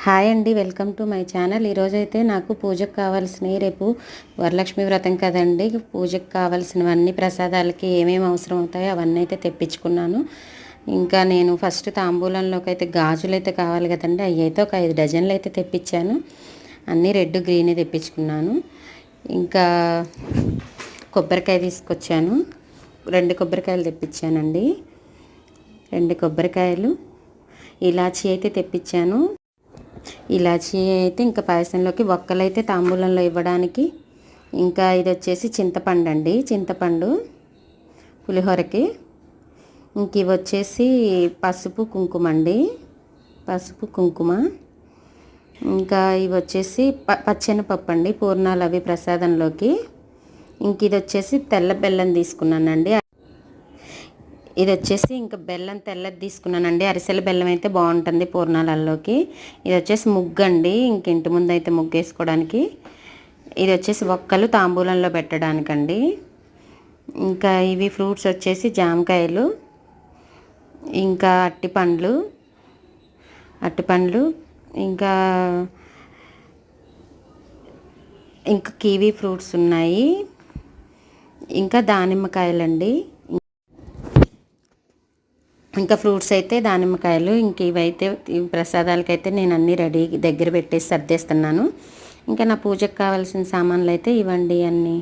Hi అండి, welcome to my channel. ఈరోజైతే నాకు పూజకు కావాల్సినవి, రేపు వరలక్ష్మి వ్రతం కదండి, పూజకు కావాల్సినవన్నీ ప్రసాదాలకి ఏమేమి అవసరం అవుతాయో అవన్నీ అయితే తెప్పించుకున్నాను. ఇంకా నేను ఫస్ట్ తాంబూలంలోకి అయితే గాజులు అయితే కావాలి కదండి, అవి అయితే ఒక 5 డజన్లు అయితే తెప్పించాను. అన్నీ రెడ్ గ్రీనే తెప్పించుకున్నాను. ఇంకా కొబ్బరికాయ తీసుకొచ్చాను, 2 కొబ్బరికాయలు తెప్పించానండి. 2 కొబ్బరికాయలు, ఇలాచీ అయితే తెప్పించాను. ఇలాచీ అయితే ఇంకా పాయసంలోకి, ఒక్కలైతే తాంబూలంలో ఇవ్వడానికి. ఇంకా ఇది వచ్చేసి చింతపండు అండి, చింతపండు పులిహోరకి. ఇంక ఇవి వచ్చేసి పసుపు కుంకుమ అండి, పసుపు కుంకుమ. ఇంకా ఇవి వచ్చేసి పచ్చెనపప్పు అండి, పూర్ణాలు అవి ప్రసాదంలోకి. ఇంక ఇది వచ్చేసి తెల్ల బెల్లం తీసుకున్నానండి. ఇది వచ్చేసి ఇంకా బెల్లం తెల్లది తీసుకున్నానండి, అరిసెల బెల్లం అయితే బాగుంటుంది పూర్ణాలలోకి. ఇది వచ్చేసి ముగ్గు అండి, ఇంక ఇంటి ముందు అయితే ముగ్గు వేసుకోవడానికి. ఇది వచ్చేసి ఒక్కలు తాంబూలంలో పెట్టడానికండి. ఇంకా ఇవి ఫ్రూట్స్ వచ్చేసి జామకాయలు, ఇంకా అట్టిపండ్లు, ఇంకా కివీ ఫ్రూట్స్ ఉన్నాయి, ఇంకా దానిమ్మకాయలండి. ఇంకా ఫ్రూట్స్ అయితే దానిమ్మకాయలు. ఇంక ఇవైతే ప్రసాదాలకైతే నేను అన్నీ రెడీ దగ్గర పెట్టేసి సర్దేస్తున్నాను. ఇంకా నా పూజకు కావాల్సిన సామాన్లు అయితే ఇవ్వండి అన్నీ.